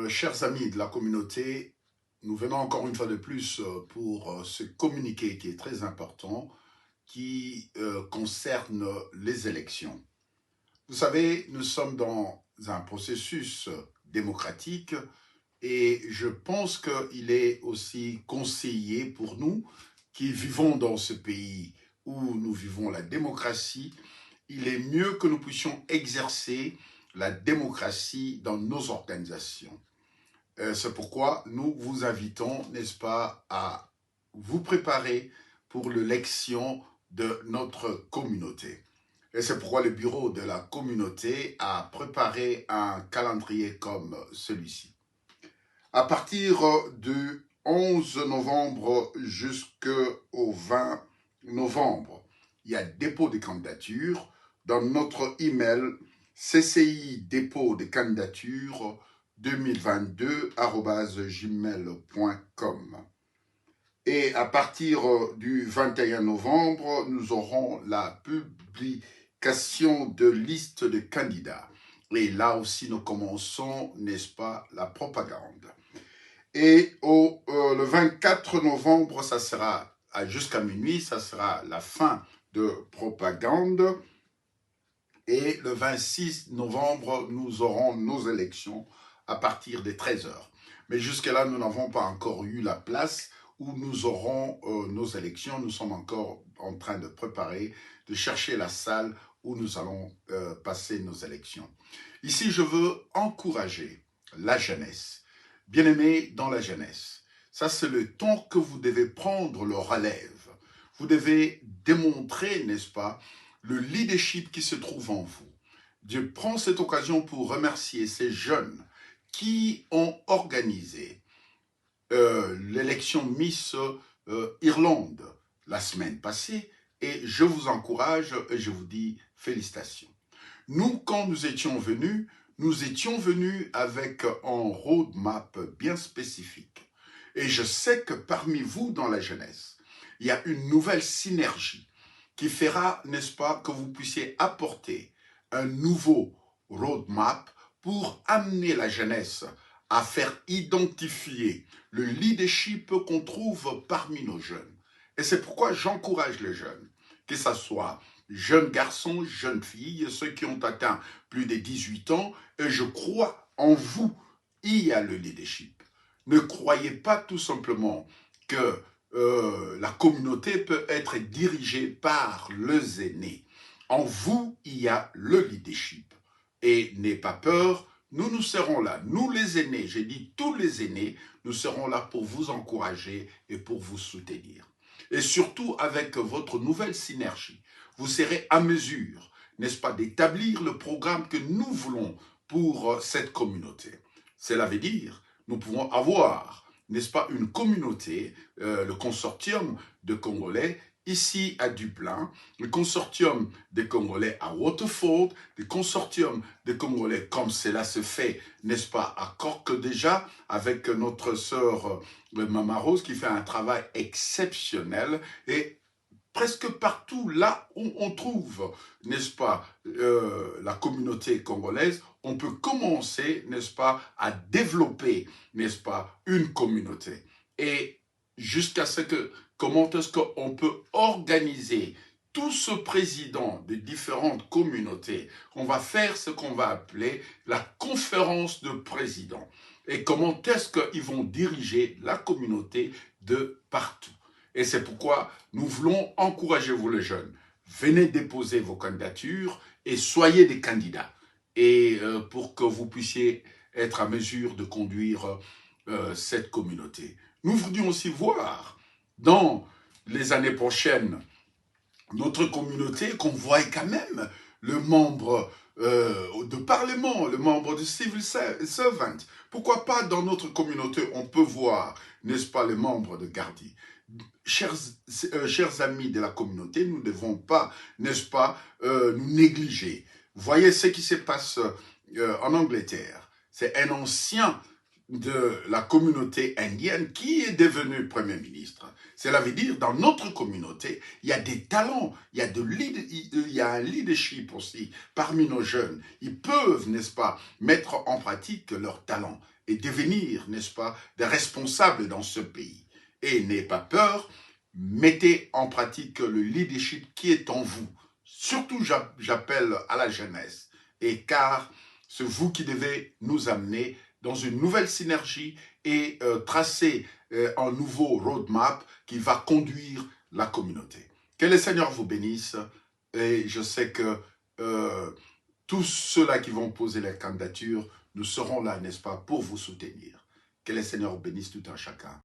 Chers amis de la communauté, nous venons encore une fois de plus pour ce communiqué qui est très important, qui concerne les élections. Vous savez, nous sommes dans un processus démocratique et je pense qu'il est aussi conseillé pour nous qui vivons dans ce pays où nous vivons la démocratie. Il est mieux que nous puissions exercer la démocratie dans nos organisations. C'est pourquoi nous vous invitons, n'est-ce pas, à vous préparer pour l'élection de notre communauté. Et c'est pourquoi le bureau de la communauté a préparé un calendrier comme celui-ci. À partir du 11 novembre jusqu'au 20 novembre, il y a dépôt des candidatures dans notre email cci dépôt des candidatures 2022@gmail.com. Et à partir du 21 novembre, nous aurons la publication de liste de candidats. Et là aussi, nous commençons, n'est-ce pas, la propagande. Et le 24 novembre, ça sera jusqu'à minuit, ça sera la fin de propagande. Et le 26 novembre, nous aurons nos élections à partir des 13 heures. Mais jusque-là, nous n'avons pas encore eu la place où nous aurons nos élections. Nous sommes encore en train de préparer, de chercher la salle où nous allons passer nos élections. Ici, je veux encourager la jeunesse. Bien-aimés dans la jeunesse, ça c'est le temps que vous devez prendre le relève. Vous devez démontrer, n'est-ce pas, le leadership qui se trouve en vous. Dieu prend cette occasion pour remercier ces jeunes qui ont organisé l'élection Miss Irlande la semaine passée et je vous encourage et je vous dis félicitations. Nous, quand nous étions venus avec un roadmap bien spécifique. Et je sais que parmi vous, dans la jeunesse, il y a une nouvelle synergie qui fera, n'est-ce pas, que vous puissiez apporter un nouveau roadmap pour amener la jeunesse à faire identifier le leadership qu'on trouve parmi nos jeunes. Et c'est pourquoi j'encourage les jeunes, que ce soit jeunes garçons, jeunes filles, ceux qui ont atteint plus de 18 ans, et je crois en vous, il y a le leadership. Ne croyez pas tout simplement que la communauté peut être dirigée par les aînés. En vous, il y a le leadership. Et n'ayez pas peur, nous serons là. Nous les aînés, j'ai dit tous les aînés, nous serons là pour vous encourager et pour vous soutenir. Et surtout avec votre nouvelle synergie, vous serez à mesure, n'est-ce pas, d'établir le programme que nous voulons pour cette communauté. Cela veut dire, nous pouvons avoir, n'est-ce pas, une communauté, le consortium de Congolais, ici à Dublin, le consortium des Congolais à Waterford, le consortium des Congolais comme cela se fait, n'est-ce pas, à Cork déjà, avec notre sœur Mama Rose qui fait un travail exceptionnel et presque partout là où on trouve, n'est-ce pas, la communauté congolaise, on peut commencer, n'est-ce pas, à développer, n'est-ce pas, une communauté. Et jusqu'à ce que, comment est-ce qu'on peut organiser tout ce président de différentes communautés, on va faire ce qu'on va appeler la conférence de présidents. Et comment est-ce qu'ils vont diriger la communauté de partout. Et c'est pourquoi nous voulons encourager vous les jeunes. Venez déposer vos candidatures et soyez des candidats. Et pour que vous puissiez être à mesure de conduire cette communauté. Nous voudrions aussi voir dans les années prochaines notre communauté qu'on voit quand même le membre de parlement, le membre de civil servant. Pourquoi pas dans notre communauté on peut voir, n'est-ce pas, les membres de Gardi. Chers amis de la communauté, nous ne devons pas, n'est-ce pas, nous négliger. Voyez ce qui se passe en Angleterre. C'est un ancien de la communauté indienne qui est devenu Premier ministre. Cela veut dire, dans notre communauté, il y a des talents, il y a un leadership aussi parmi nos jeunes. Ils peuvent, n'est-ce pas, mettre en pratique leurs talents et devenir, n'est-ce pas, des responsables dans ce pays. Et n'ayez pas peur, mettez en pratique le leadership qui est en vous. Surtout, j'appelle à la jeunesse, et car c'est vous qui devez nous amener dans une nouvelle synergie et tracer un nouveau roadmap qui va conduire la communauté. Que le Seigneur vous bénisse et je sais que tous ceux-là qui vont poser les candidatures, nous serons là, n'est-ce pas, pour vous soutenir. Que le Seigneur bénisse tout un chacun.